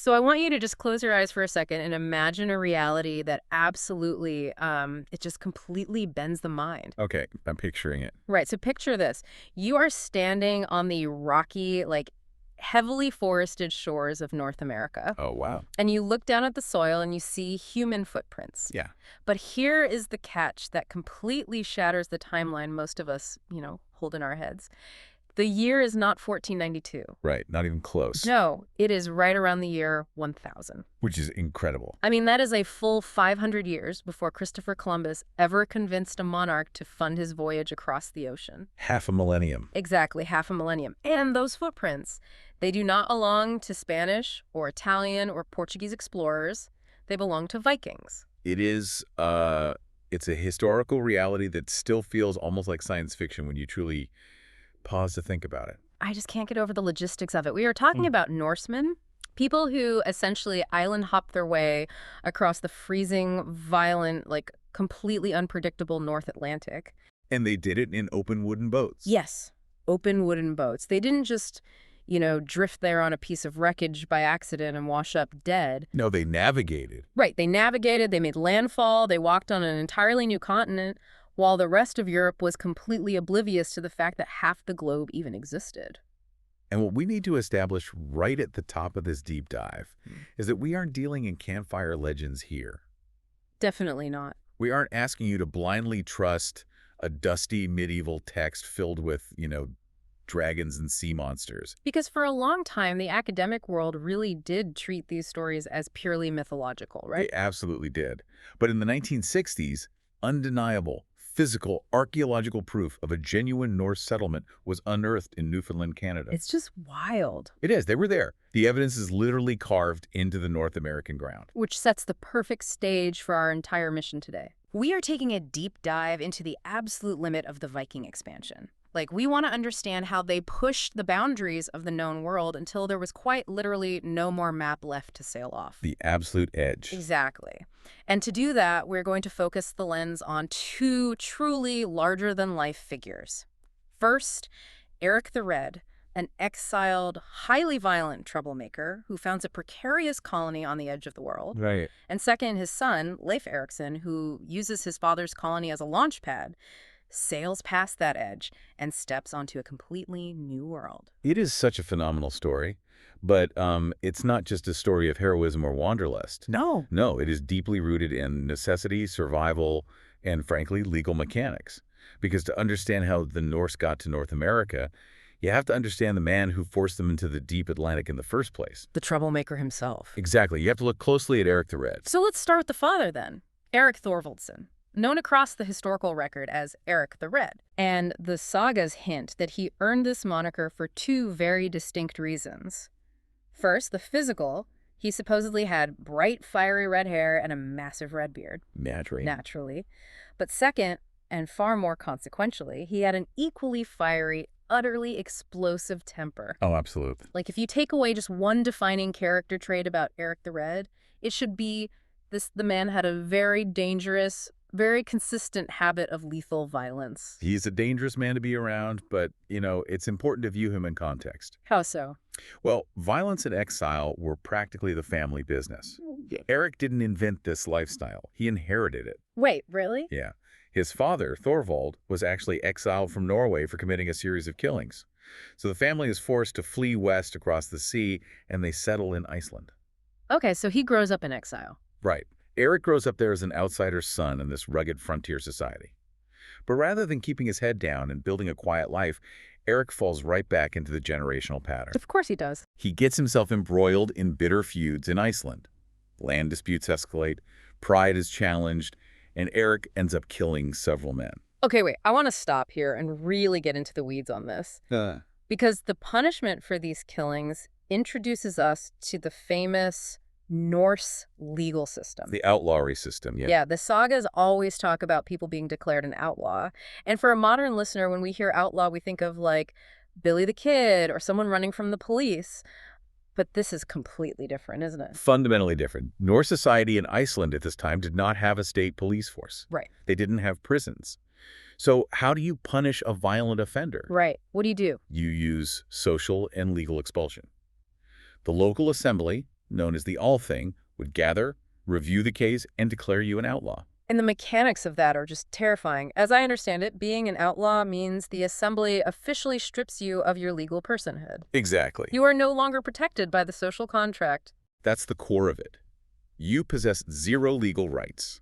So I want you to just close your eyes for a second and imagine a reality that absolutely, it just completely bends the mind. Okay, I'm picturing it. Right, so picture this. You are standing on the rocky, like, heavily forested shores of North America, Oh, wow. and you look down at the soil and you see human footprints. Yeah. But here is the catch that completely shatters the timeline most of us, hold in our heads. The year is not 1492. Right, not even close. No, it is right around the year 1000. Which is incredible. I mean, that is a full 500 years before Christopher Columbus ever convinced a monarch to fund his voyage across the ocean. Half a millennium. Exactly, half a millennium. And those footprints, they do not belong to Spanish or Italian or Portuguese explorers. They belong to Vikings. It is, it's a historical reality that still feels almost like science fiction when you truly pause to think about it. I just can't get over the logistics of it. We are talking about Norsemen, people who essentially island hop their way across the freezing, violent, like completely unpredictable North Atlantic. And they did it in open wooden boats. Yes, open wooden boats. They didn't just, drift there on a piece of wreckage by accident and wash up dead. No, they navigated. Right, they navigated, they made landfall, they walked on an entirely new continent, while the rest of Europe was completely oblivious to the fact that half the globe even existed. And what we need to establish right at the top of this deep dive is that we aren't dealing in campfire legends here. Definitely not. We aren't asking you to blindly trust a dusty medieval text filled with, dragons and sea monsters. Because for a long time, the academic world really did treat these stories as purely mythological, right? They absolutely did. But in the 1960s, undeniable, physical, archaeological proof of a genuine Norse settlement was unearthed in Newfoundland, Canada. It's just wild. It is. They were there. The evidence is literally carved into the North American ground. Which sets the perfect stage for our entire mission today. We are taking a deep dive into the absolute limit of the Viking expansion. Like, we want to understand how they pushed the boundaries of the known world until there was quite literally no more map left to sail off. The absolute edge. Exactly. And to do that, we're going to focus the lens on two truly larger-than-life figures. First, Erik the Red, an exiled, highly violent troublemaker who founds a precarious colony on the edge of the world. Right. And second, his son, Leif Erikson, who uses his father's colony as a launch pad, sails past that edge and steps onto a completely new world. It is such a phenomenal story, but it's not just a story of heroism or wanderlust. No. No, it is deeply rooted in necessity, survival, and frankly, legal mechanics. Because to understand how the Norse got to North America, you have to understand the man who forced them into the deep Atlantic in the first place. The troublemaker himself. Exactly. You have to look closely at Erik the Red. So let's start with the father then, Erik Thorvaldsson, known across the historical record as Erik the Red. And the sagas hint that he earned this moniker for two very distinct reasons. First, the physical. He supposedly had bright, fiery red hair and a massive red beard. Naturally. But second, and far more consequentially, he had an equally fiery, utterly explosive temper. Oh, absolutely. Like, if you take away just one defining character trait about Erik the Red, it should be the man had a very dangerous, very consistent habit of lethal violence. He's a dangerous man to be around, but, it's important to view him in context. How so? Well, violence and exile were practically the family business. Erik didn't invent this lifestyle. He inherited it. Wait, really? Yeah. His father, Thorvald, was actually exiled from Norway for committing a series of killings. So the family is forced to flee west across the sea, and they settle in Iceland. Okay, so he grows up in exile. Right. Erik grows up there as an outsider's son in this rugged frontier society. But rather than keeping his head down and building a quiet life, Erik falls right back into the generational pattern. Of course he does. He gets himself embroiled in bitter feuds in Iceland. Land disputes escalate, pride is challenged, and Erik ends up killing several men. Okay, wait, I want to stop here and really get into the weeds on this. Because the punishment for these killings introduces us to the famous Norse legal system. The outlawry system, yeah. Yeah, the sagas always talk about people being declared an outlaw. And for a modern listener, when we hear outlaw, we think of like Billy the Kid or someone running from the police. But this is completely different, isn't it? Fundamentally different. Norse society in Iceland at this time did not have a state police force. Right. They didn't have prisons. So how do you punish a violent offender? Right. What do? You use social and legal expulsion. The local assembly, known as the Althing, would gather, review the case, and declare you an outlaw. And the mechanics of that are just terrifying. As I understand it, being an outlaw means the assembly officially strips you of your legal personhood. Exactly. You are no longer protected by the social contract. That's the core of it. You possess zero legal rights.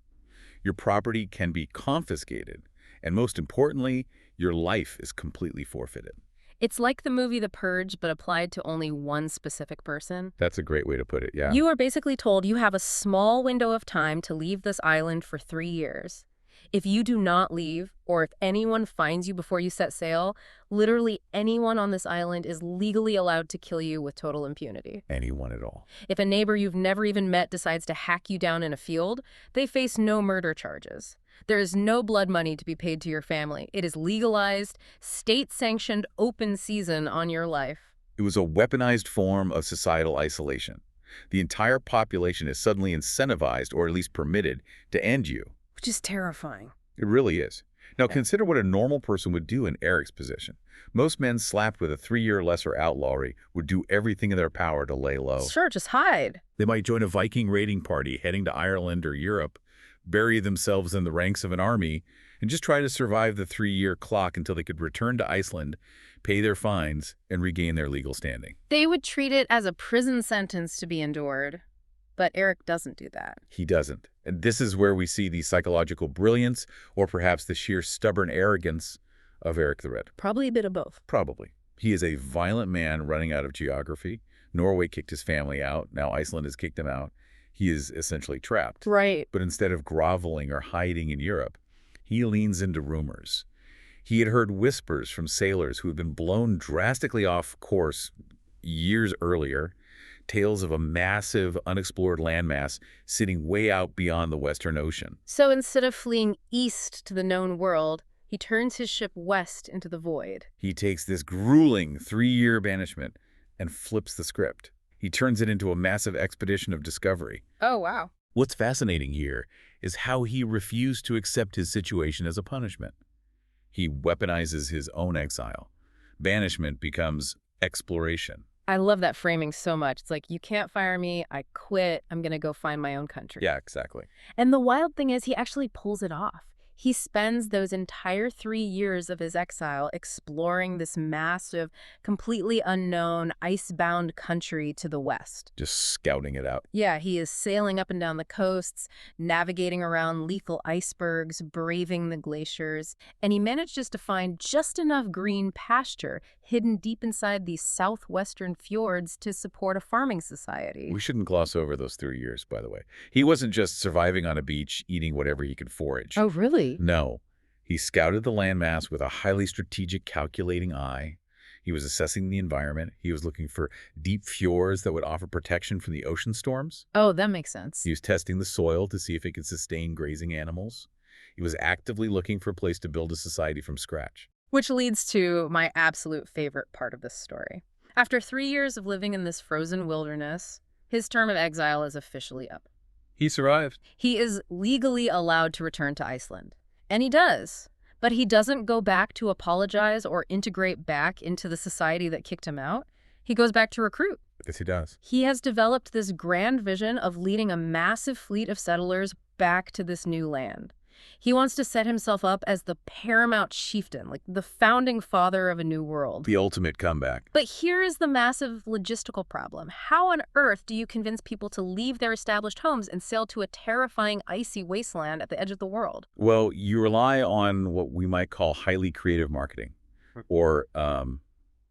Your property can be confiscated, and most importantly, your life is completely forfeited. It's like the movie The Purge, but applied to only one specific person. That's a great way to put it, yeah. You are basically told you have a small window of time to leave this island for 3 years. If you do not leave, or if anyone finds you before you set sail, literally anyone on this island is legally allowed to kill you with total impunity. Anyone at all. If a neighbor you've never even met decides to hack you down in a field, they face no murder charges. There is no blood money to be paid to your family. It is legalized, state-sanctioned open season on your life. It was a weaponized form of societal isolation. The entire population is suddenly incentivized, or at least permitted, to end you. Which is terrifying. It really is. Now, consider what a normal person would do in Erik's position. Most men slapped with a 3-year lesser outlawry would do everything in their power to lay low. Sure, just hide. They might join a Viking raiding party heading to Ireland or Europe, bury themselves in the ranks of an army, and just try to survive the 3-year clock until they could return to Iceland, pay their fines, and regain their legal standing. They would treat it as a prison sentence to be endured. But Erik doesn't do that. He doesn't. And this is where we see the psychological brilliance, or perhaps the sheer stubborn arrogance, of Erik the Red. Probably a bit of both. Probably. He is a violent man running out of geography. Norway kicked his family out. Now Iceland has kicked him out. He is essentially trapped. Right. But instead of groveling or hiding in Europe, he leans into rumors. He had heard whispers from sailors who had been blown drastically off course years earlier, tales of a massive, unexplored landmass sitting way out beyond the Western Ocean. So instead of fleeing east to the known world, he turns his ship west into the void. He takes this grueling 3-year banishment and flips the script. He turns it into a massive expedition of discovery. Oh, wow. What's fascinating here is how he refused to accept his situation as a punishment. He weaponizes his own exile. Banishment becomes exploration. I love that framing so much. It's like, you can't fire me, I quit, I'm going to go find my own country. Yeah, exactly. And the wild thing is he actually pulls it off. He spends those entire 3 years of his exile exploring this massive, completely unknown, ice-bound country to the west. Just scouting it out. Yeah, he is sailing up and down the coasts, navigating around lethal icebergs, braving the glaciers, and he manages to find just enough green pasture hidden deep inside these southwestern fjords to support a farming society. We shouldn't gloss over those 3 years, by the way. He wasn't just surviving on a beach, eating whatever he could forage. Oh, really? No. He scouted the landmass with a highly strategic, calculating eye. He was assessing the environment. He was looking for deep fjords that would offer protection from the ocean storms. Oh, that makes sense. He was testing the soil to see if it could sustain grazing animals. He was actively looking for a place to build a society from scratch. Which leads to my absolute favorite part of this story. After 3 years of living in this frozen wilderness, his term of exile is officially up. He survived. He is legally allowed to return to Iceland. And he does. But he doesn't go back to apologize or integrate back into the society that kicked him out. He goes back to recruit. Yes, he does. He has developed this grand vision of leading a massive fleet of settlers back to this new land. He wants to set himself up as the paramount chieftain, like the founding father of a new world. The ultimate comeback. But here is the massive logistical problem. How on earth do you convince people to leave their established homes and sail to a terrifying icy wasteland at the edge of the world? Well, you rely on what we might call highly creative marketing. Or,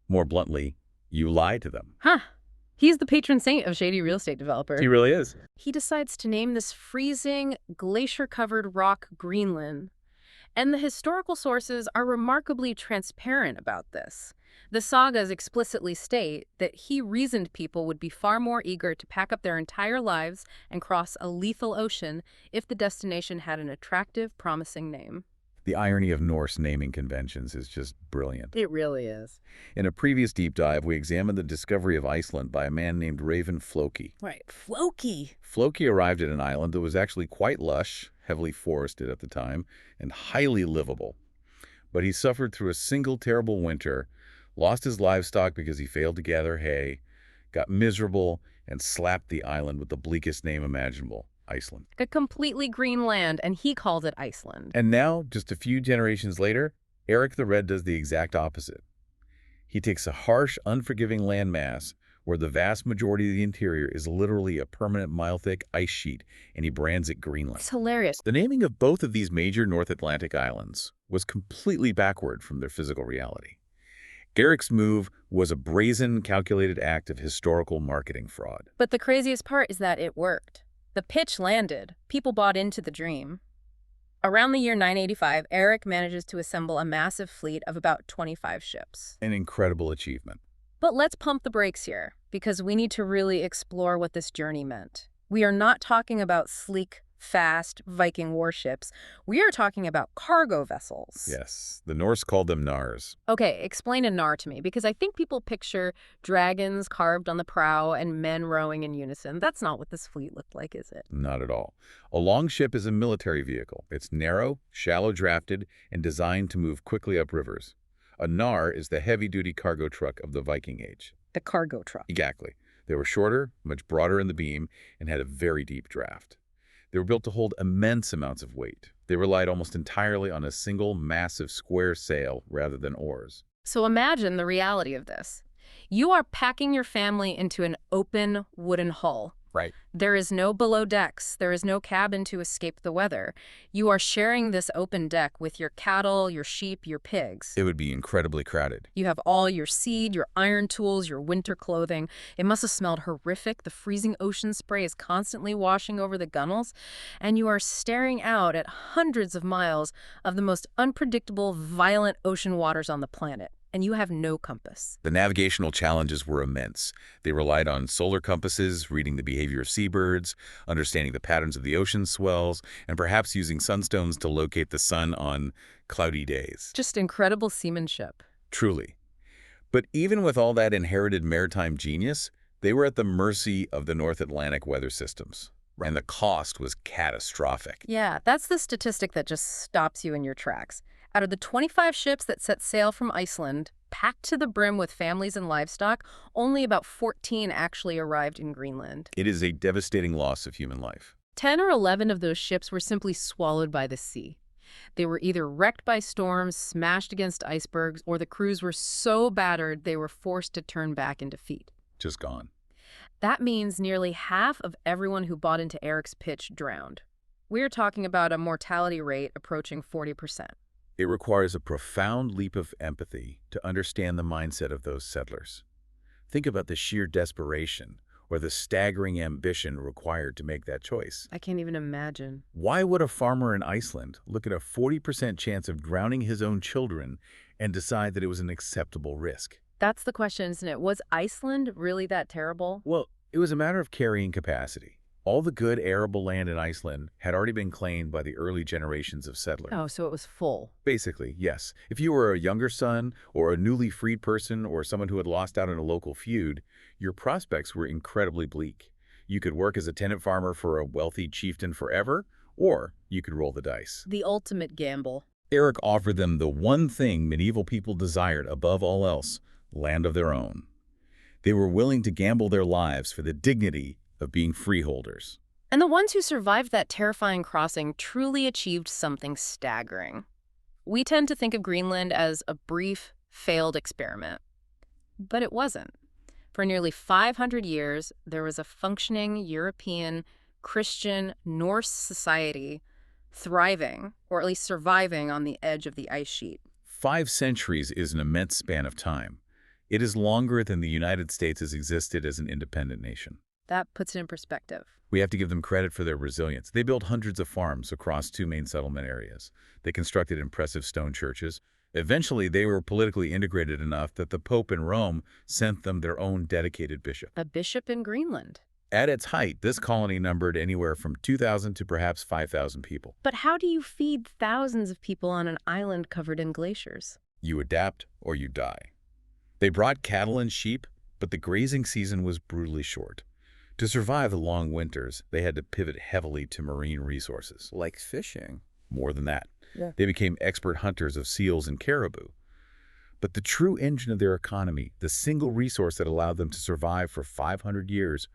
more bluntly, you lie to them. Huh. He's the patron saint of shady real estate developers. He really is. He decides to name this freezing, glacier-covered rock Greenland. And the historical sources are remarkably transparent about this. The sagas explicitly state that he reasoned people would be far more eager to pack up their entire lives and cross a lethal ocean if the destination had an attractive, promising name. The irony of Norse naming conventions is just brilliant. It really is. In a previous deep dive, we examined the discovery of Iceland by a man named Raven Floki. Right, Floki. Floki arrived at an island that was actually quite lush, heavily forested at the time, and highly livable. But he suffered through a single terrible winter, lost his livestock because he failed to gather hay, got miserable, and slapped the island with the bleakest name imaginable, Iceland. A completely green land, and he called it Iceland. And now, just a few generations later, Erik the Red does the exact opposite. He takes a harsh, unforgiving landmass where the vast majority of the interior is literally a permanent mile-thick ice sheet, and he brands it Greenland. It's hilarious. The naming of both of these major North Atlantic islands was completely backward from their physical reality. Erik's move was a brazen, calculated act of historical marketing fraud. But the craziest part is that it worked. The pitch landed. People bought into the dream. Around the year 985, Erik manages to assemble a massive fleet of about 25 ships. An incredible achievement. But let's pump the brakes here, because we need to really explore what this journey meant. We are not talking about sleek, fast Viking warships. We are talking about cargo vessels. Yes, the Norse called them nars. Okay, explain a nar to me, because I think people picture dragons carved on the prow and men rowing in unison. That's not what this fleet looked like, is it? Not at all. A longship is a military vehicle. It's narrow, shallow drafted, and designed to move quickly up rivers. A nar is the heavy-duty cargo truck of the Viking Age. The cargo truck. Exactly. They were shorter, much broader in the beam, and had a very deep draft. They were built to hold immense amounts of weight. They relied almost entirely on a single massive square sail rather than oars. So imagine the reality of this. You are packing your family into an open wooden hull. Right. There is no below decks. There is no cabin to escape the weather. You are sharing this open deck with your cattle, your sheep, your pigs. It would be incredibly crowded. You have all your seed, your iron tools, your winter clothing. It must have smelled horrific. The freezing ocean spray is constantly washing over the gunnels, and you are staring out at hundreds of miles of the most unpredictable, violent ocean waters on the planet. And you have no compass. The navigational challenges were immense. They relied on solar compasses, reading the behavior of seabirds, understanding the patterns of the ocean swells, and perhaps using sunstones to locate the sun on cloudy days. Just incredible seamanship. Truly. But even with all that inherited maritime genius, they were at the mercy of the North Atlantic weather systems. Right. And the cost was catastrophic. Yeah, that's the statistic that just stops you in your tracks. Out of the 25 ships that set sail from Iceland, packed to the brim with families and livestock, only about 14 actually arrived in Greenland. It is a devastating loss of human life. 10 or 11 of those ships were simply swallowed by the sea. They were either wrecked by storms, smashed against icebergs, or the crews were so battered they were forced to turn back in defeat. Just gone. That means nearly half of everyone who bought into Erik's pitch drowned. We're talking about a mortality rate approaching 40%. It requires a profound leap of empathy to understand the mindset of those settlers. Think about the sheer desperation or the staggering ambition required to make that choice. I can't even imagine. Why would a farmer in Iceland look at a 40% chance of drowning his own children and decide that it was an acceptable risk? That's the question, isn't it? Was Iceland really that terrible? Well, it was a matter of carrying capacity. All the good arable land in Iceland had already been claimed by the early generations of settlers. Oh, so it was full. Basically, yes. If you were a younger son or a newly freed person or someone who had lost out in a local feud, your prospects were incredibly bleak. You could work as a tenant farmer for a wealthy chieftain forever, or you could roll the dice. The ultimate gamble. Erik offered them the one thing medieval people desired above all else, land of their own. They were willing to gamble their lives for the dignity of being freeholders. And the ones who survived that terrifying crossing truly achieved something staggering. We tend to think of Greenland as a brief, failed experiment. But it wasn't. For nearly 500 years, there was a functioning European, Christian, Norse society thriving, or at least surviving, on the edge of the ice sheet. 5 centuries is an immense span of time. It is longer than the United States has existed as an independent nation. That puts it in perspective. We have to give them credit for their resilience. They built hundreds of farms across 2 main settlement areas. They constructed impressive stone churches. Eventually, they were politically integrated enough that the Pope in Rome sent them their own dedicated bishop. A bishop in Greenland. At its height, this colony numbered anywhere from 2,000 to perhaps 5,000 people. But how do you feed thousands of people on an island covered in glaciers? You adapt or you die. They brought cattle and sheep, but the grazing season was brutally short. To survive the long winters, they had to pivot heavily to marine resources. Like fishing. More than that. Yeah. They became expert hunters of seals and caribou. But the true engine of their economy, the single resource that allowed them to survive for 500 years,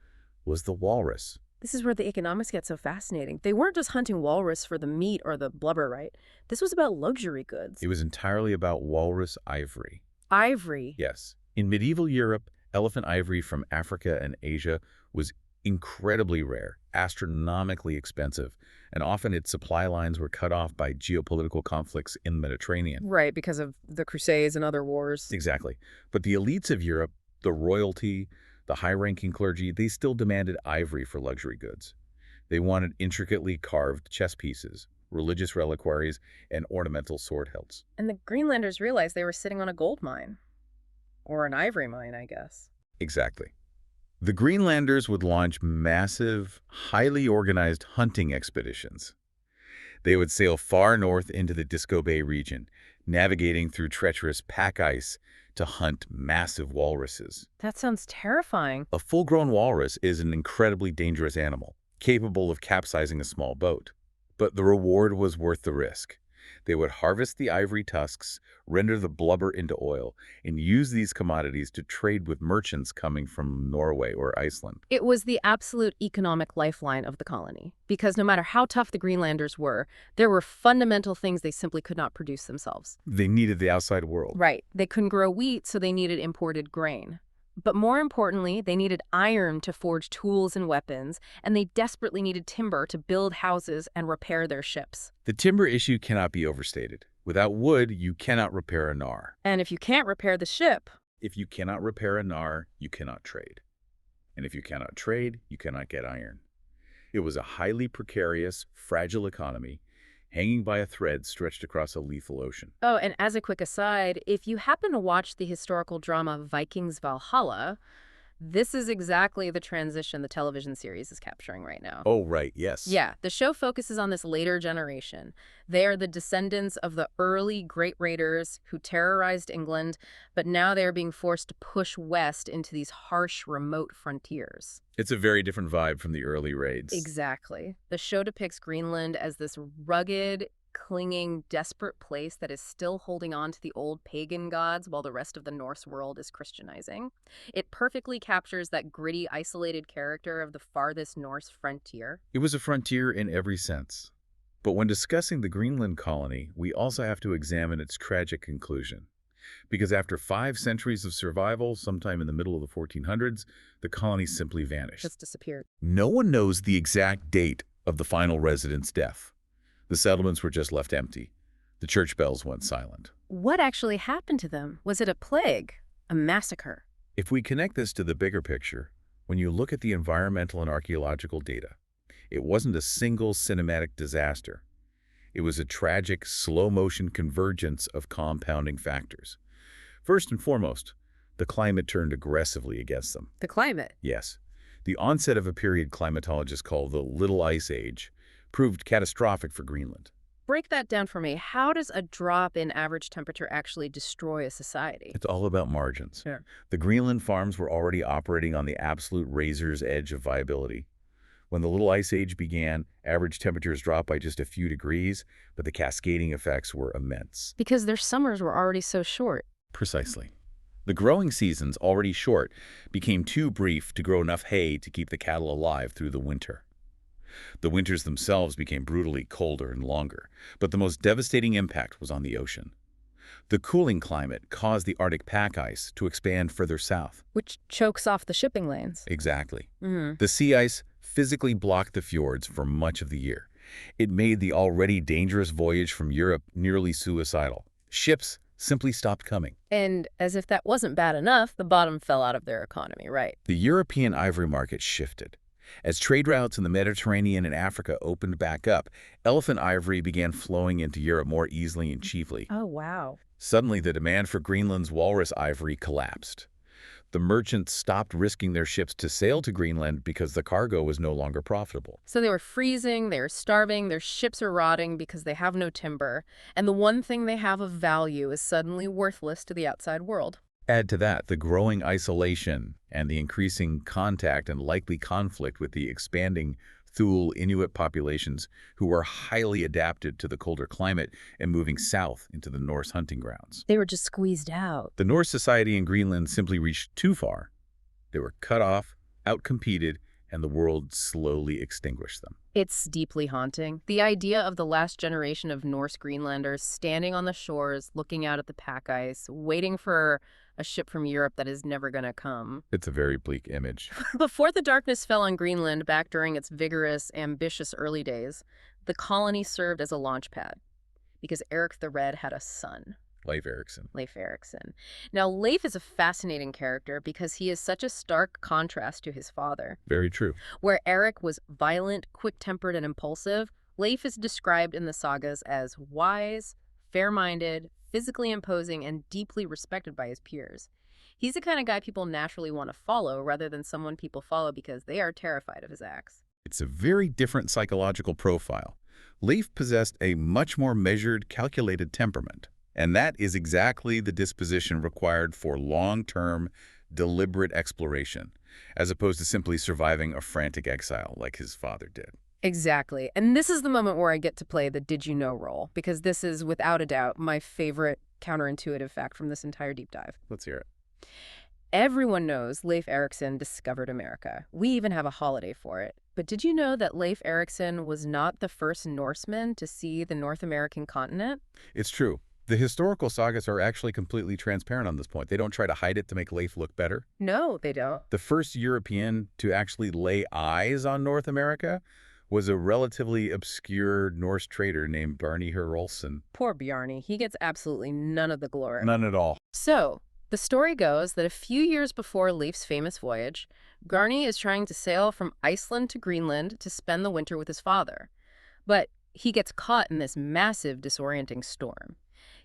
was the walrus. This is where the economics get so fascinating. They weren't just hunting walrus for the meat or the blubber, right? This was about luxury goods. It was entirely about walrus ivory. Ivory. Yes. In medieval Europe, elephant ivory from Africa and Asia was incredibly rare, astronomically expensive, and often its supply lines were cut off by geopolitical conflicts in the Mediterranean. Right, because of the Crusades and other wars. Exactly. But the elites of Europe, the royalty, the high-ranking clergy, they still demanded ivory for luxury goods. They wanted intricately carved chess pieces, religious reliquaries, and ornamental sword hilts. And the Greenlanders realized they were sitting on a gold mine. Or an ivory mine, I guess. Exactly. The Greenlanders would launch massive, highly organized hunting expeditions. They would sail far north into the Disco Bay region, navigating through treacherous pack ice to hunt massive walruses. That sounds terrifying. A full-grown walrus is an incredibly dangerous animal, capable of capsizing a small boat. But the reward was worth the risk. They would harvest the ivory tusks, render the blubber into oil, and use these commodities to trade with merchants coming from Norway or Iceland. It was the absolute economic lifeline of the colony. Because no matter how tough the Greenlanders were, there were fundamental things they simply could not produce themselves. They needed the outside world. Right. They couldn't grow wheat, so they needed imported grain. But more importantly, they needed iron to forge tools and weapons, and they desperately needed timber to build houses and repair their ships. The timber issue cannot be overstated. Without wood, you cannot repair a gnar. And if you can't repair the ship... If you cannot repair a gnar, you cannot trade. And if you cannot trade, you cannot get iron. It was a highly precarious, fragile economy, hanging by a thread stretched across a lethal ocean. Oh, and as a quick aside, if you happen to watch the historical drama Vikings Valhalla, this is exactly the transition the television series is capturing right now. Oh, right, yes. Yeah, the show focuses on this later generation. They are the descendants of the early Great Raiders who terrorized England, but now they are being forced to push west into these harsh, remote frontiers. It's a very different vibe from the early raids. Exactly. The show depicts Greenland as this rugged, clinging, desperate place that is still holding on to the old pagan gods while the rest of the Norse world is Christianizing. It perfectly captures that gritty, isolated character of the farthest Norse frontier. It was a frontier in every sense. But when discussing the Greenland colony, we also have to examine its tragic conclusion. Because after 5 centuries of survival, sometime in the middle of the 1400s, the colony simply vanished. Just disappeared. No one knows the exact date of the final resident's death. The settlements were just left empty. The church bells went silent. What actually happened to them? Was it a plague? A massacre? If we connect this to the bigger picture, when you look at the environmental and archaeological data, it wasn't a single cinematic disaster. It was a tragic, slow-motion convergence of compounding factors. First and foremost, the climate turned aggressively against them. The climate? Yes. The onset of a period climatologists call the Little Ice Age proved catastrophic for Greenland. Break that down for me. How does a drop in average temperature actually destroy a society? It's all about margins. Sure. The Greenland farms were already operating on the absolute razor's edge of viability. When the Little Ice Age began, average temperatures dropped by just a few degrees, but the cascading effects were immense. Because their summers were already so short. Precisely. The growing seasons, already short, became too brief to grow enough hay to keep the cattle alive through the winter. The winters themselves became brutally colder and longer, but the most devastating impact was on the ocean. The cooling climate caused the Arctic pack ice to expand further south. Which chokes off the shipping lanes. Exactly. The sea ice physically blocked the fjords for much of the year. It made the already dangerous voyage from Europe nearly suicidal. Ships simply stopped coming. And as if that wasn't bad enough, the bottom fell out of their economy, right? The European ivory market shifted. As trade routes in the Mediterranean and Africa opened back up, elephant ivory began flowing into Europe more easily and cheaply. Oh, wow. Suddenly, the demand for Greenland's walrus ivory collapsed. The merchants stopped risking their ships to sail to Greenland because the cargo was no longer profitable. So they were freezing, they were starving, their ships are rotting because they have no timber, and the one thing they have of value is suddenly worthless to the outside world. Add to that the growing isolation and the increasing contact and likely conflict with the expanding Thule Inuit populations who were highly adapted to the colder climate and moving south into the Norse hunting grounds. They were just squeezed out. The Norse society in Greenland simply reached too far. They were cut off, outcompeted, and the world slowly extinguished them. It's deeply haunting. The idea of the last generation of Norse Greenlanders standing on the shores, looking out at the pack ice, waiting for a ship from Europe that is never going to come. It's a very bleak image. Before the darkness fell on Greenland back during its vigorous, ambitious early days, the colony served as a launch pad because Erik the Red had a son. Leif Erikson. Leif Erikson. Now, Leif is a fascinating character because he is such a stark contrast to his father. Very true. Where Erik was violent, quick-tempered, and impulsive, Leif is described in the sagas as wise, fair-minded, physically imposing, and deeply respected by his peers. He's the kind of guy people naturally want to follow rather than someone people follow because they are terrified of his acts. It's a very different psychological profile. Leif possessed a much more measured, calculated temperament. And that is exactly the disposition required for long-term, deliberate exploration, as opposed to simply surviving a frantic exile like his father did. Exactly. And this is the moment where I get to play the did you know role, because this is, without a doubt, my favorite counterintuitive fact from this entire deep dive. Let's hear it. Everyone knows Leif Erikson discovered America. We even have a holiday for it. But did you know that Leif Erikson was not the first Norseman to see the North American continent? It's true. The historical sagas are actually completely transparent on this point. They don't try to hide it to make Leif look better. No, they don't. The first European to actually lay eyes on North America was a relatively obscure Norse trader named Bjarni Herjolfsson. Poor Bjarni. He gets absolutely none of the glory. None at all. So, the story goes that a few years before Leif's famous voyage, Bjarni is trying to sail from Iceland to Greenland to spend the winter with his father. But he gets caught in this massive, disorienting storm.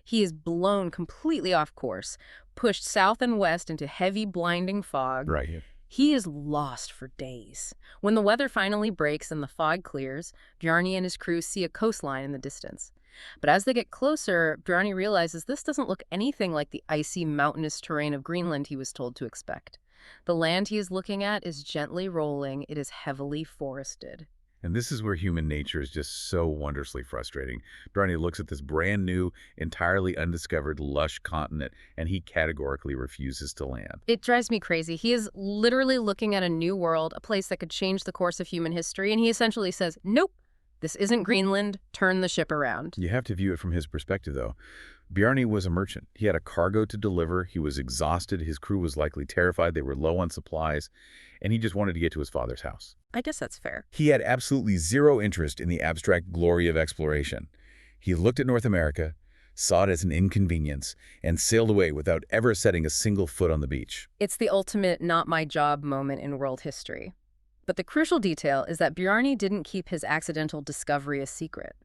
He is blown completely off course, pushed south and west into heavy, blinding fog. Right here. He is lost for days. When the weather finally breaks and the fog clears, Bjarni and his crew see a coastline in the distance. But as they get closer, Bjarni realizes this doesn't look anything like the icy, mountainous terrain of Greenland he was told to expect. The land he is looking at is gently rolling. It is heavily forested. And this is where human nature is just so wondrously frustrating. Bjarni looks at this brand new, entirely undiscovered, lush continent, and he categorically refuses to land. It drives me crazy. He is literally looking at a new world, a place that could change the course of human history, and he essentially says, nope, this isn't Greenland, turn the ship around. You have to view it from his perspective, though. Bjarni was a merchant. He had a cargo to deliver. He was exhausted. His crew was likely terrified. They were low on supplies, and he just wanted to get to his father's house. I guess that's fair. He had absolutely zero interest in the abstract glory of exploration. He looked at North America, saw it as an inconvenience, and sailed away without ever setting a single foot on the beach. It's the ultimate not my job moment in world history. But the crucial detail is that Bjarni didn't keep his accidental discovery a secret.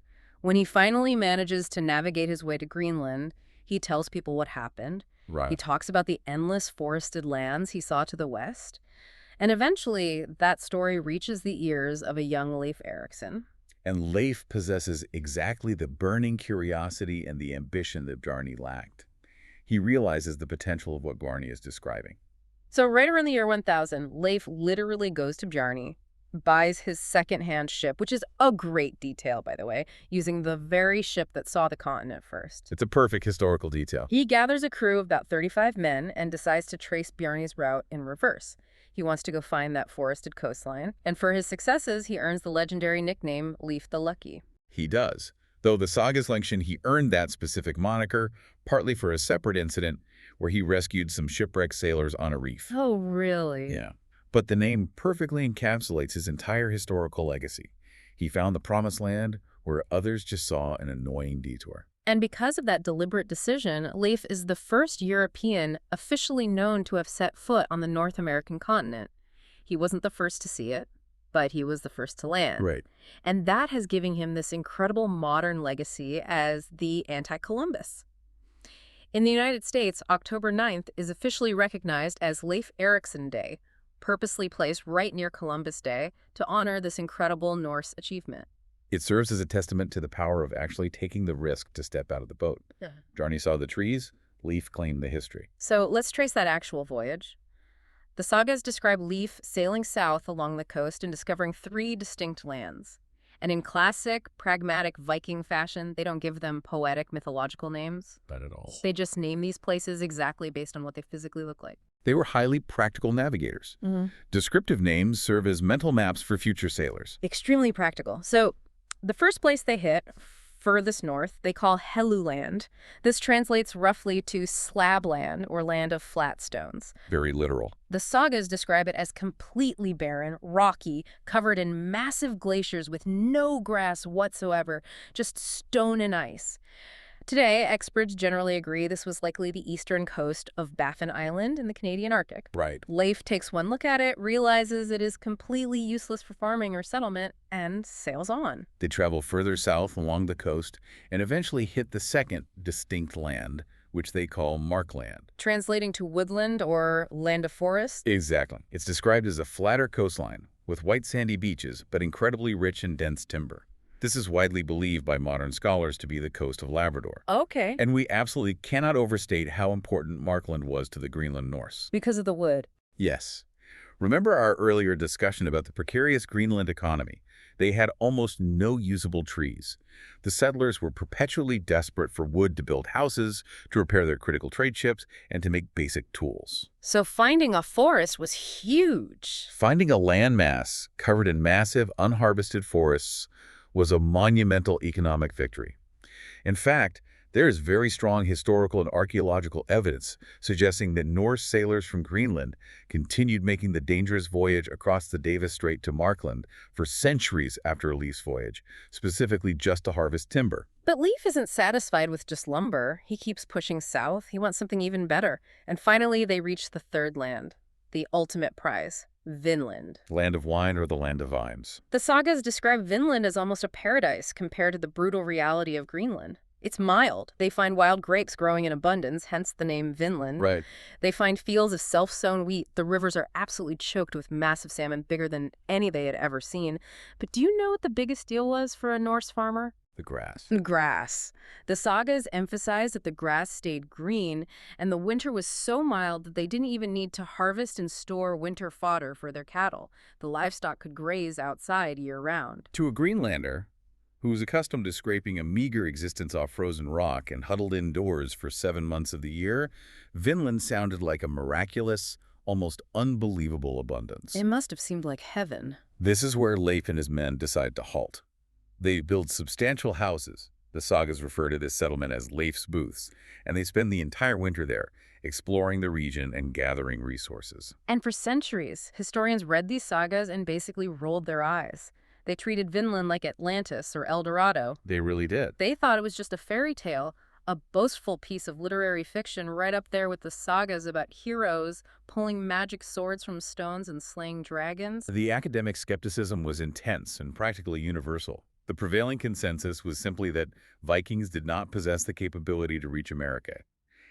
When he finally manages to navigate his way to Greenland, he tells people what happened. Right. He talks about the endless forested lands he saw to the west. And eventually, that story reaches the ears of a young Leif Erikson. And Leif possesses exactly the burning curiosity and the ambition that Bjarni lacked. He realizes the potential of what Bjarni is describing. So right around the year 1000, Leif literally goes to Bjarni, buys his second-hand ship, which is a great detail, by the way, using the very ship that saw the continent first. It's a perfect historical detail. He gathers a crew of about 35 men and decides to trace Bjarni's route in reverse. He wants to go find that forested coastline, and for his successes, he earns the legendary nickname Leif the Lucky. He does. Though the sagas mention he earned that specific moniker partly for a separate incident where he rescued some shipwrecked sailors on a reef. Oh, really? Yeah. But the name perfectly encapsulates his entire historical legacy. He found the promised land where others just saw an annoying detour. And because of that deliberate decision, Leif is the first European officially known to have set foot on the North American continent. He wasn't the first to see it, but he was the first to land. Right. And that has given him this incredible modern legacy as the anti-Columbus. In the United States, October 9th is officially recognized as Leif Erikson Day, purposely placed right near Columbus Day to honor this incredible Norse achievement. It serves as a testament to the power of actually taking the risk to step out of the boat. Yeah. Bjarni saw the trees, Leif claimed the history. So let's trace that actual voyage. The sagas describe Leif sailing south along the coast and discovering 3 distinct lands. And in classic, pragmatic Viking fashion, they don't give them poetic, mythological names. Not at all. They just name these places exactly based on what they physically look like. They were highly practical navigators. Descriptive names serve as mental maps for future sailors. Extremely practical. So the first place they hit, furthest north, they call Helluland. This translates roughly to slabland, or land of flat stones. Very literal. The sagas describe it as completely barren, rocky, covered in massive glaciers with no grass whatsoever, just stone and ice. Today, experts generally agree this was likely the eastern coast of Baffin Island in the Canadian Arctic. Right. Leif takes one look at it, realizes it is completely useless for farming or settlement, and sails on. They travel further south along the coast and eventually hit the second distinct land, which they call Markland. Translating to woodland or land of forest? Exactly. It's described as a flatter coastline with white sandy beaches, but incredibly rich in dense timber. This is widely believed by modern scholars to be the coast of Labrador. Okay. And we absolutely cannot overstate how important Markland was to the Greenland Norse. Because of the wood. Yes. Remember our earlier discussion about the precarious Greenland economy? They had almost no usable trees. The settlers were perpetually desperate for wood to build houses, to repair their critical trade ships, and to make basic tools. So finding a forest was huge. Finding a landmass covered in massive, unharvested forests was a monumental economic victory. In fact, there is very strong historical and archaeological evidence suggesting that Norse sailors from Greenland continued making the dangerous voyage across the Davis Strait to Markland for centuries after Leif's voyage, specifically just to harvest timber. But Leif isn't satisfied with just lumber. He keeps pushing south. He wants something even better. And finally, they reach the third land, the ultimate prize. Vinland. Land of wine or the land of vines. The sagas describe Vinland as almost a paradise compared to the brutal reality of Greenland. It's mild. They find wild grapes growing in abundance, hence the name Vinland. Right. They find fields of self-sown wheat. The rivers are absolutely choked with massive salmon, bigger than any they had ever seen. But do you know what the biggest deal was for a Norse farmer? The grass. Grass. The sagas emphasize that the grass stayed green, and the winter was so mild that they didn't even need to harvest and store winter fodder for their cattle. The livestock could graze outside year-round. To a Greenlander, who was accustomed to scraping a meager existence off frozen rock and huddled indoors for 7 months of the year, Vinland sounded like a miraculous, almost unbelievable abundance. It must have seemed like heaven. This is where Leif and his men decide to halt. They build substantial houses. The sagas refer to this settlement as Leif's Booths, and they spend the entire winter there, exploring the region and gathering resources. And for centuries, historians read these sagas and basically rolled their eyes. They treated Vinland like Atlantis or El Dorado. They really did. They thought it was just a fairy tale, a boastful piece of literary fiction right up there with the sagas about heroes pulling magic swords from stones and slaying dragons. The academic skepticism was intense and practically universal. The prevailing consensus was simply that Vikings did not possess the capability to reach America,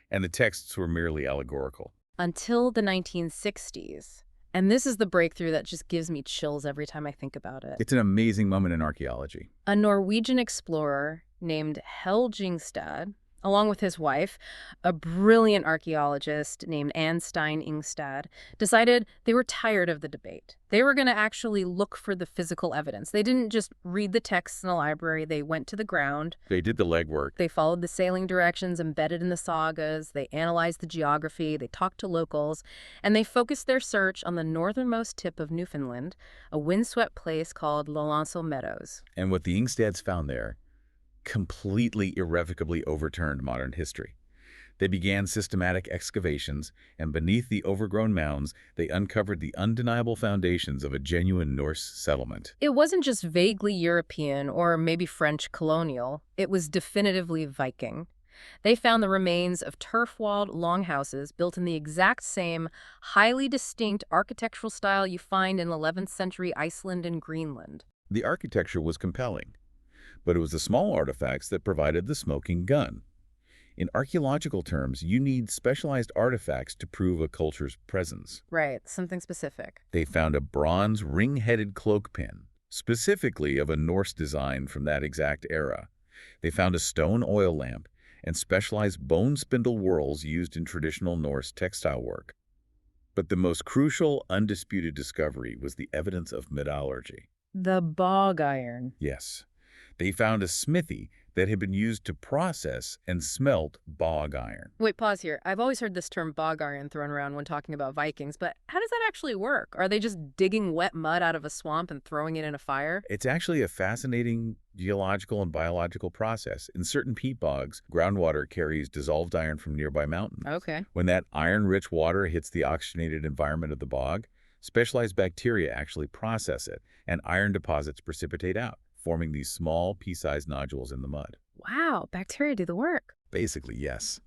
and the texts were merely allegorical. Until the 1960s. And this is the breakthrough that just gives me chills every time I think about it. It's an amazing moment in archaeology. A Norwegian explorer named Helgingstad, along with his wife, a brilliant archaeologist named Anstein Ingstad, decided they were tired of the debate. They were going to actually look for the physical evidence. They didn't just read the texts in the library. They went to the ground. They did the legwork. They followed the sailing directions embedded in the sagas. They analyzed the geography. They talked to locals. And they focused their search on the northernmost tip of Newfoundland, a windswept place called Meadows. And what the Ingstads found there completely irrevocably overturned modern history. They began systematic excavations, and beneath the overgrown mounds, they uncovered the undeniable foundations of a genuine Norse settlement. It wasn't just vaguely European or maybe French colonial. It was definitively Viking. They found the remains of turf-walled longhouses built in the exact same, highly distinct architectural style you find in 11th century Iceland and Greenland. The architecture was compelling, but it was the small artifacts that provided the smoking gun. In archaeological terms, you need specialized artifacts to prove a culture's presence. Right, something specific. They found a bronze ring-headed cloak pin, specifically of a Norse design from that exact era. They found a stone oil lamp and specialized bone spindle whorls used in traditional Norse textile work. But the most crucial, undisputed discovery was the evidence of metallurgy. The bog iron. Yes. They found a smithy that had been used to process and smelt bog iron. Wait, pause here. I've always heard this term bog iron thrown around when talking about Vikings, but how does that actually work? Are they just digging wet mud out of a swamp and throwing it in a fire? It's actually a fascinating geological and biological process. In certain peat bogs, groundwater carries dissolved iron from nearby mountains. Okay. When that iron-rich water hits the oxygenated environment of the bog, specialized bacteria actually process it, and iron deposits precipitate out, forming these small, pea-sized nodules in the mud. Wow, bacteria do the work. Basically, yes.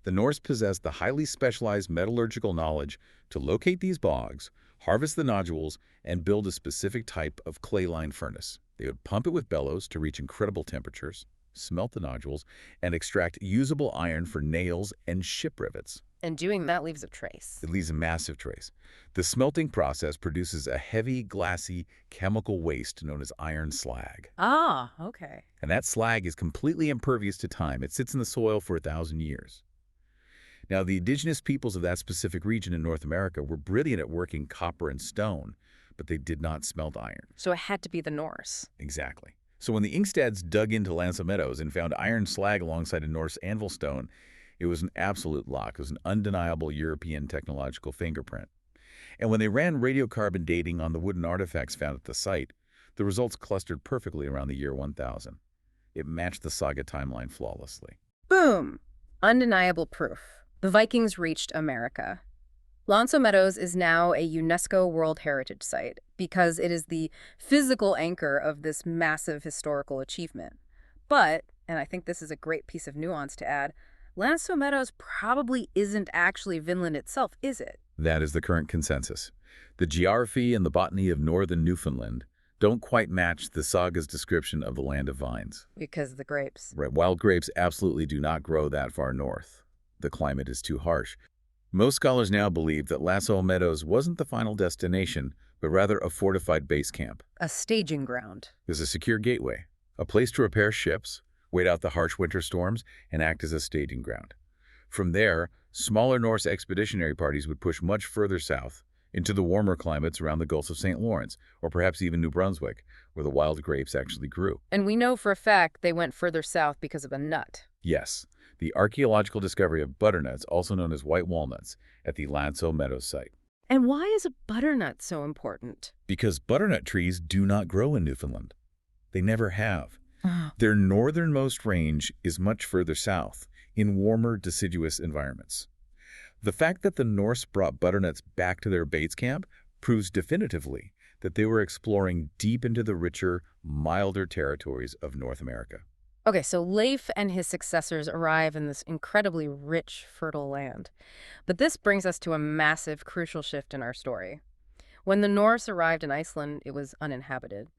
The Norse possessed the highly specialized metallurgical knowledge to locate these bogs, harvest the nodules, and build a specific type of clay-lined furnace. They would pump it with bellows to reach incredible temperatures, smelt the nodules, and extract usable iron for nails and ship rivets. And doing that leaves a trace. It leaves a massive trace. The smelting process produces a heavy, glassy, chemical waste known as iron slag. Ah, okay. And that slag is completely impervious to time. It sits in the soil for 1,000 years. Now, the indigenous peoples of that specific region in North America were brilliant at working copper and stone, but they did not smelt iron. So it had to be the Norse. Exactly. So when the Inkstads dug into Meadows and found iron slag alongside a Norse anvil stone, it was an absolute lock. It was an undeniable European technological fingerprint. And when they ran radiocarbon dating on the wooden artifacts found at the site, the results clustered perfectly around the year 1000. It matched the saga timeline flawlessly. Boom! Undeniable proof. The Vikings reached America. Meadows is now a UNESCO World Heritage Site because it is the physical anchor of this massive historical achievement. But, and I think this is a great piece of nuance to add, Meadows probably isn't actually Vinland itself, is it? That is the current consensus. The geography and the botany of northern Newfoundland don't quite match the saga's description of the land of vines. Because of the grapes. Right, wild grapes absolutely do not grow that far north. The climate is too harsh. Most scholars now believe that Meadows wasn't the final destination, but rather a fortified base camp. A staging ground. It was a secure gateway, a place to repair ships, wait out the harsh winter storms, and act as a staging ground. From there, smaller Norse expeditionary parties would push much further south, into the warmer climates around the Gulf of St. Lawrence, or perhaps even New Brunswick, where the wild grapes actually grew. And we know for a fact they went further south because of a nut. Yes, the archaeological discovery of butternuts, also known as white walnuts, at the Meadows site. And why is a butternut so important? Because butternut trees do not grow in Newfoundland. They never have. Their northernmost range is much further south, in warmer, deciduous environments. The fact that the Norse brought butternuts back to their base camp proves definitively that they were exploring deep into the richer, milder territories of North America. Okay, so Leif and his successors arrive in this incredibly rich, fertile land. But this brings us to a massive, crucial shift in our story. When the Norse arrived in Iceland, it was uninhabited.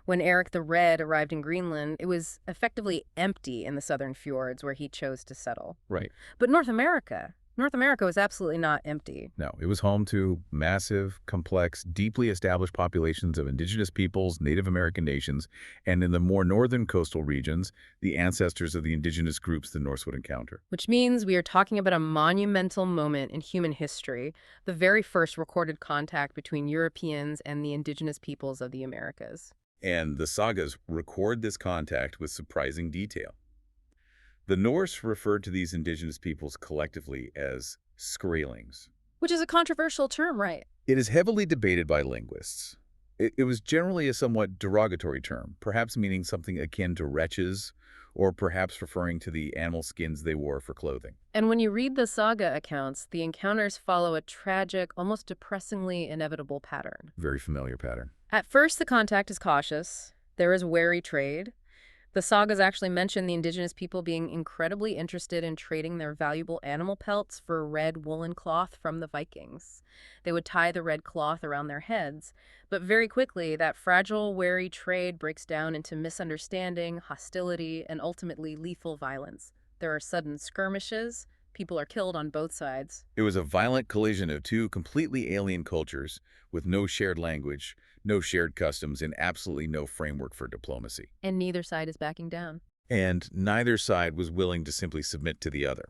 When Erik the Red arrived in Greenland, it was effectively empty in the southern fjords where he chose to settle. Right. But North America was absolutely not empty. No, it was home to massive, complex, deeply established populations of indigenous peoples, Native American nations, and in the more northern coastal regions, the ancestors of the indigenous groups the Norse would encounter. Which means we are talking about a monumental moment in human history, the very first recorded contact between Europeans and the indigenous peoples of the Americas. And the sagas record this contact with surprising detail. The Norse referred to these indigenous peoples collectively as Skraelings. Which is a controversial term, right? It is heavily debated by linguists. It was generally a somewhat derogatory term, perhaps meaning something akin to wretches, or perhaps referring to the animal skins they wore for clothing. And when you read the saga accounts, the encounters follow a tragic, almost depressingly inevitable pattern. Very familiar pattern. At first, the contact is cautious. There is wary trade. The sagas actually mention the indigenous people being incredibly interested in trading their valuable animal pelts for red woolen cloth from the Vikings. They would tie the red cloth around their heads, but very quickly that fragile, wary trade breaks down into misunderstanding, hostility, and ultimately lethal violence. There are sudden skirmishes. People are killed on both sides. It was a violent collision of two completely alien cultures with no shared language, no shared customs, and absolutely no framework for diplomacy. And neither side is backing down. And neither side was willing to simply submit to the other.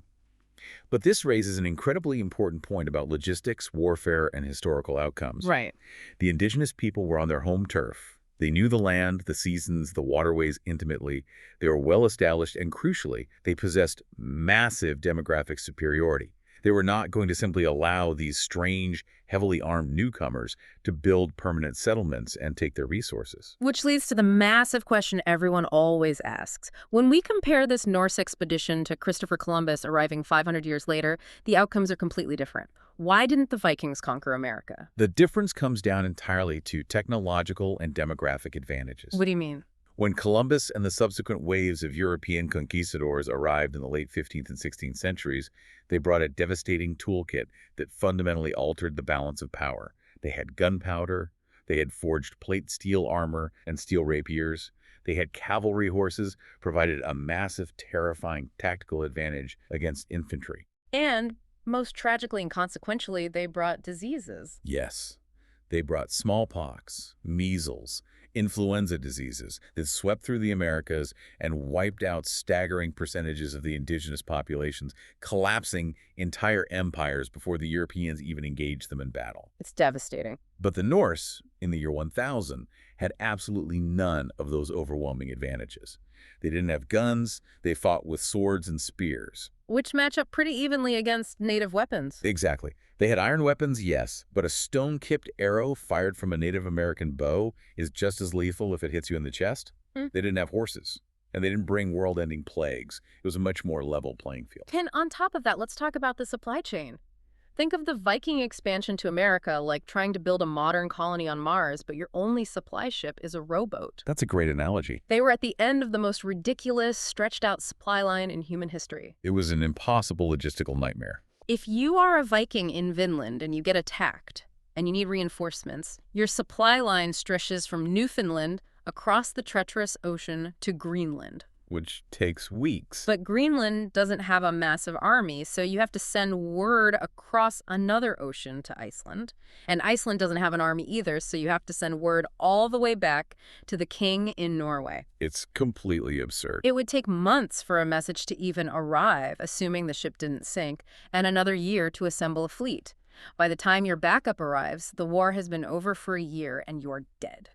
But this raises an incredibly important point about logistics, warfare, and historical outcomes. Right. The indigenous people were on their home turf. They knew the land, the seasons, the waterways intimately. They were well established, and crucially, they possessed massive demographic superiority. They were not going to simply allow these strange, heavily armed newcomers to build permanent settlements and take their resources. Which leads to the massive question everyone always asks. When we compare this Norse expedition to Christopher Columbus arriving 500 years later, the outcomes are completely different. Why didn't the Vikings conquer America? The difference comes down entirely to technological and demographic advantages. What do you mean? When Columbus and the subsequent waves of European conquistadors arrived in the late 15th and 16th centuries, they brought a devastating toolkit that fundamentally altered the balance of power. They had gunpowder, they had forged plate steel armor and steel rapiers, they had cavalry horses, provided a massive, terrifying tactical advantage against infantry. And, most tragically and consequentially, they brought diseases. Yes, they brought smallpox, measles, influenza diseases that swept through the Americas and wiped out staggering percentages of the indigenous populations, collapsing entire empires before the Europeans even engaged them in battle. It's devastating. But the Norse, in the year 1000, had absolutely none of those overwhelming advantages. They didn't have guns, they fought with swords and spears. Which match up pretty evenly against native weapons. Exactly. They had iron weapons, yes, but a stone-tipped arrow fired from a Native American bow is just as lethal if it hits you in the chest. They didn't have horses, and they didn't bring world-ending plagues. It was a much more level playing field. And on top of that, let's talk about the supply chain. Think of the Viking expansion to America like trying to build a modern colony on Mars, but your only supply ship is a rowboat. That's a great analogy. They were at the end of the most ridiculous, stretched-out supply line in human history. It was an impossible logistical nightmare. If you are a Viking in Vinland and you get attacked and you need reinforcements, your supply line stretches from Newfoundland across the treacherous ocean to Greenland. Which takes weeks. But Greenland doesn't have a massive army, so you have to send word across another ocean to Iceland. And Iceland doesn't have an army either, so you have to send word all the way back to the king in Norway. It's completely absurd. It would take months for a message to even arrive, assuming the ship didn't sink, and another year to assemble a fleet. By the time your backup arrives, the war has been over for a year and you're dead.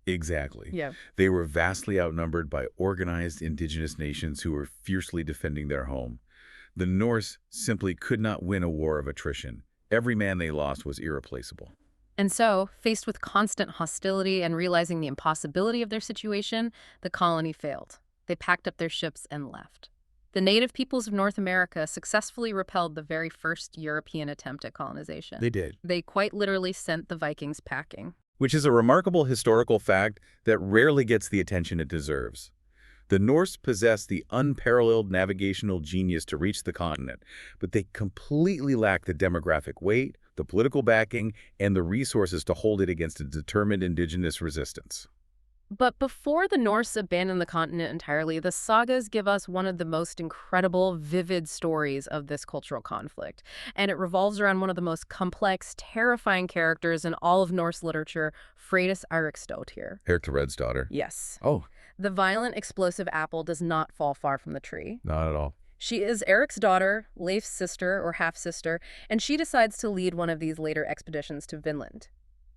Exactly. Yeah. They were vastly outnumbered by organized indigenous nations who were fiercely defending their home. The Norse simply could not win a war of attrition. Every man they lost was irreplaceable. And so, faced with constant hostility and realizing the impossibility of their situation, the colony failed. They packed up their ships and left. The native peoples of North America successfully repelled the very first European attempt at colonization. They did. They quite literally sent the Vikings packing. Which is a remarkable historical fact that rarely gets the attention it deserves. The Norse possessed the unparalleled navigational genius to reach the continent, but they completely lacked the demographic weight, the political backing, and the resources to hold it against a determined indigenous resistance. But before the Norse abandoned the continent entirely, the sagas give us one of the most incredible, vivid stories of this cultural conflict. And it revolves around one of the most complex, terrifying characters in all of Norse literature, Freydís here. Erik the Red's daughter. Yes. Oh, The violent, explosive apple does not fall far from the tree. not at all. She is Erik's daughter, Leif's sister or half-sister, and she decides to lead one of these later expeditions to Vinland.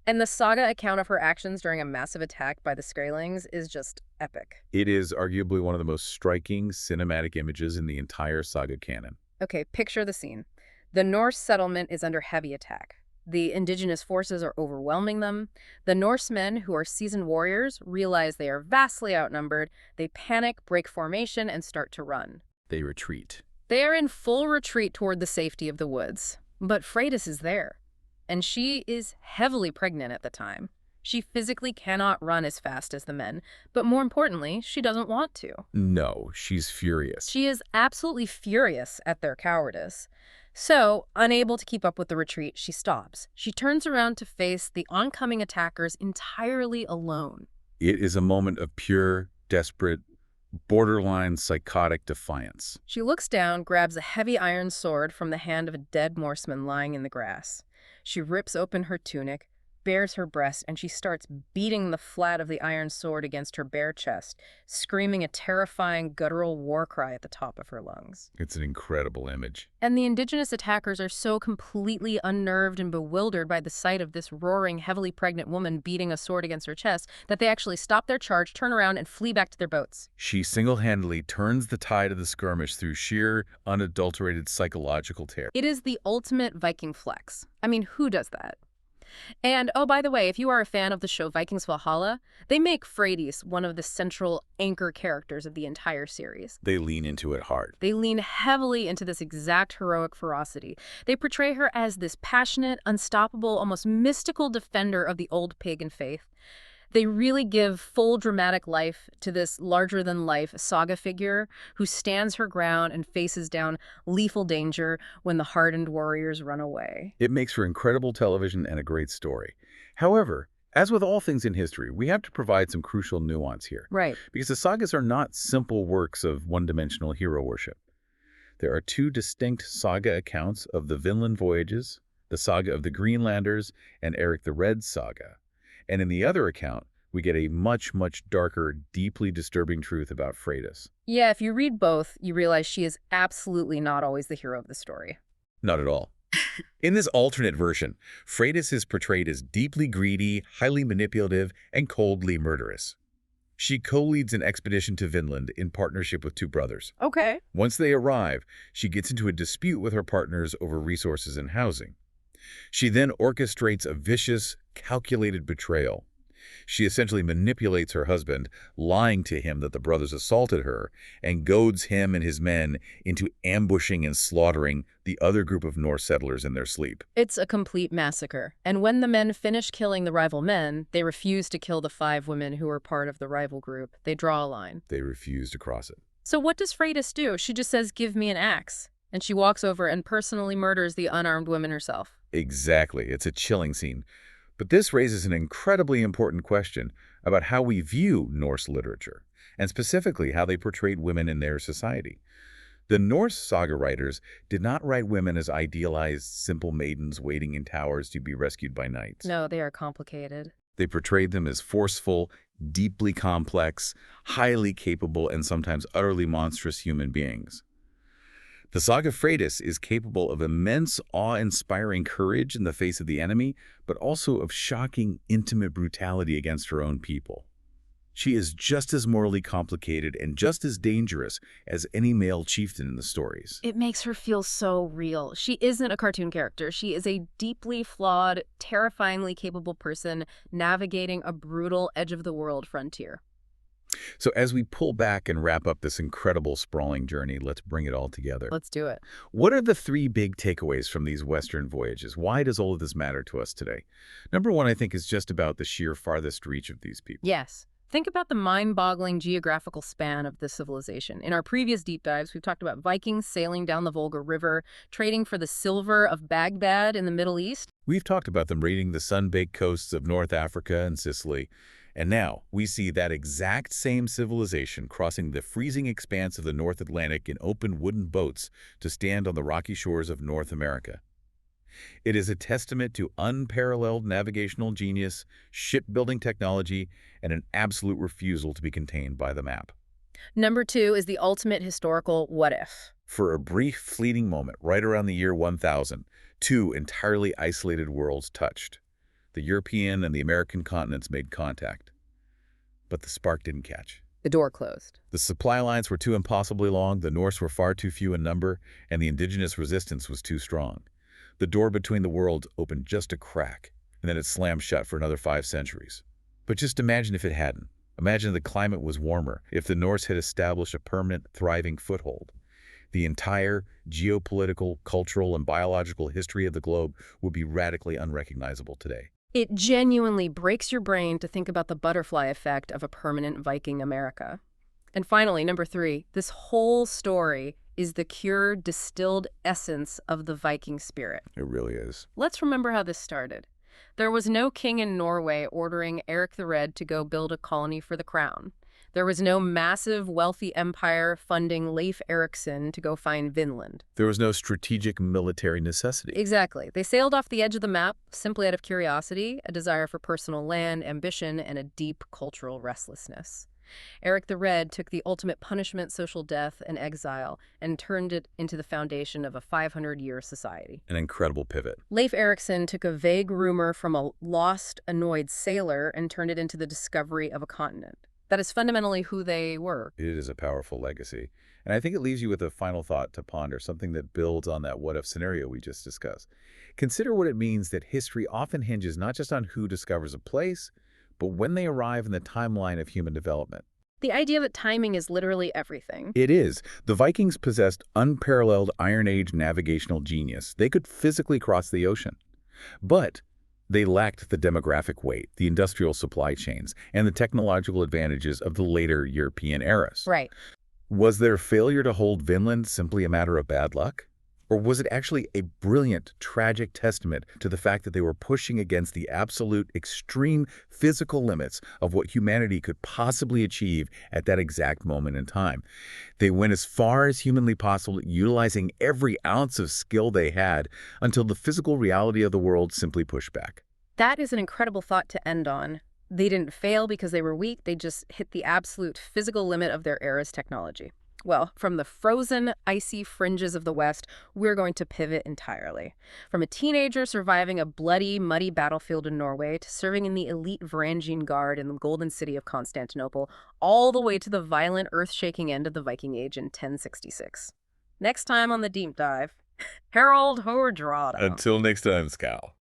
And the saga account of her actions during a massive attack by the Skrælings is just epic. It is arguably one of the most striking cinematic images in the entire saga canon. Okay, picture the scene. The Norse settlement is under heavy attack. The indigenous forces are overwhelming them. The Norsemen, who are seasoned warriors, realize they are vastly outnumbered. They panic, break formation, and start to run. They retreat. They are in full retreat toward the safety of the woods. But Freydís is there. And she is heavily pregnant at the time. She physically cannot run as fast as the men, but more importantly, she doesn't want to. No, she's furious. She is absolutely furious at their cowardice. So, unable to keep up with the retreat, she stops. She turns around to face the oncoming attackers entirely alone. It is a moment of pure, desperate, borderline psychotic defiance. She looks down, grabs a heavy iron sword from the hand of a dead Norseman lying in the grass. She rips open her tunic, bares her breast and she starts beating the flat of the iron sword against her bare chest, screaming a terrifying guttural war cry at the top of her lungs. It's an incredible image. And the indigenous attackers are so completely unnerved and bewildered by the sight of this roaring, heavily pregnant woman beating a sword against her chest that they actually stop their charge, turn around, and flee back to their boats. She single-handedly turns the tide of the skirmish through sheer, unadulterated psychological terror. It is the ultimate Viking flex. I mean, who does that? And, oh, by the way, if you are a fan of the show Vikings Valhalla, they make Freydís one of the central anchor characters of the entire series. They lean into it hard. They lean heavily into this exact heroic ferocity. They portray her as this passionate, unstoppable, almost mystical defender of the old pagan faith. They really give full dramatic life to this larger-than-life saga figure who stands her ground and faces down lethal danger when the hardened warriors run away. It makes for incredible television and a great story. However, as with all things in history, we have to provide some crucial nuance here. Right. Because the sagas are not simple works of one-dimensional hero worship. There are two distinct saga accounts of the Vinland voyages, the saga of the Greenlanders, and Erik the Red saga. And in the other account, we get a much, much darker, deeply disturbing truth about Freydís. Yeah, if you read both, you realize she is absolutely not always the hero of the story. Not at all. In this alternate version, Freydís is portrayed as deeply greedy, highly manipulative, and coldly murderous. She co-leads an expedition to Vinland in partnership with two brothers. Okay. Once they arrive, she gets into a dispute with her partners over resources and housing. She then orchestrates a vicious, calculated betrayal. She essentially manipulates her husband, lying to him that the brothers assaulted her, and goads him and his men into ambushing and slaughtering the other group of Norse settlers in their sleep. It's a complete massacre. And when the men finish killing the rival men, they refuse to kill the 5 women who were part of the rival group. They draw a line. They refuse to cross it. So what does Freydís do? She just says, "Give me an axe." And she walks over and personally murders the unarmed women herself. Exactly. It's a chilling scene. But this raises an incredibly important question about how we view Norse literature, and specifically how they portrayed women in their society. The Norse saga writers did not write women as idealized, simple maidens waiting in towers to be rescued by knights. No, they are complicated. They portrayed them as forceful, deeply complex, highly capable, and sometimes utterly monstrous human beings. The saga Freydís is capable of immense, awe-inspiring courage in the face of the enemy, but also of shocking, intimate brutality against her own people. She is just as morally complicated and just as dangerous as any male chieftain in the stories. It makes her feel so real. She isn't a cartoon character. She is a deeply flawed, terrifyingly capable person navigating a brutal edge-of-the-world frontier. So as we pull back and wrap up this incredible, sprawling journey, let's bring it all together. Let's do it. What are the 3 big takeaways from these Western voyages? Why does all of this matter to us today? Number 1, I think, is just about the sheer farthest reach of these people. Yes. Think about the mind-boggling geographical span of this civilization. In our previous deep dives, we've talked about Vikings sailing down the Volga River, trading for the silver of Baghdad in the Middle East. We've talked about them raiding the sun-baked coasts of North Africa and Sicily. And now we see that exact same civilization crossing the freezing expanse of the North Atlantic in open wooden boats to stand on the rocky shores of North America. It is a testament to unparalleled navigational genius, shipbuilding technology, and an absolute refusal to be contained by the map. Number 2 is the ultimate historical what-if. For a brief, fleeting moment, right around the year 1000, 2 entirely isolated worlds touched. The European and the American continents made contact. But the spark didn't catch. The door closed. The supply lines were too impossibly long, the Norse were far too few in number, and the indigenous resistance was too strong. The door between the worlds opened just a crack, and then it slammed shut for another 5 centuries. But just imagine if it hadn't. Imagine the climate was warmer, if the Norse had established a permanent, thriving foothold. The entire geopolitical, cultural, and biological history of the globe would be radically unrecognizable today. It genuinely breaks your brain to think about the butterfly effect of a permanent Viking America. And finally, number 3, this whole story is the pure, distilled essence of the Viking spirit. It really is. Let's remember how this started. There was no king in Norway ordering Erik the Red to go build a colony for the crown. There was no massive, wealthy empire funding Leif Erikson to go find Vinland. There was no strategic military necessity. Exactly. They sailed off the edge of the map simply out of curiosity, a desire for personal land, ambition, and a deep cultural restlessness. Erik the Red took the ultimate punishment, social death, and exile, and turned it into the foundation of a 500-year society. An incredible pivot. Leif Erikson took a vague rumor from a lost, annoyed sailor and turned it into the discovery of a continent. That is fundamentally who they were. It is a powerful legacy. And I think it leaves you with a final thought to ponder, something that builds on that what-if scenario we just discussed. Consider what it means that history often hinges not just on who discovers a place, but when they arrive in the timeline of human development. The idea that timing is literally everything. It is. The Vikings possessed unparalleled Iron Age navigational genius. They could physically cross the ocean. But they lacked the demographic weight, the industrial supply chains, and the technological advantages of the later European eras. Right. Was their failure to hold Vinland simply a matter of bad luck? Or was it actually a brilliant, tragic testament to the fact that they were pushing against the absolute extreme physical limits of what humanity could possibly achieve at that exact moment in time? They went as far as humanly possible, utilizing every ounce of skill they had until the physical reality of the world simply pushed back. That is an incredible thought to end on. They didn't fail because they were weak. They just hit the absolute physical limit of their era's technology. Well, from the frozen, icy fringes of the West, we're going to pivot entirely. From a teenager surviving a bloody, muddy battlefield in Norway to serving in the elite Varangian Guard in the Golden City of Constantinople, all the way to the violent, earth-shaking end of the Viking Age in 1066. Next time on the Deep Dive, Harold Hoardrada. Until next time, Scal.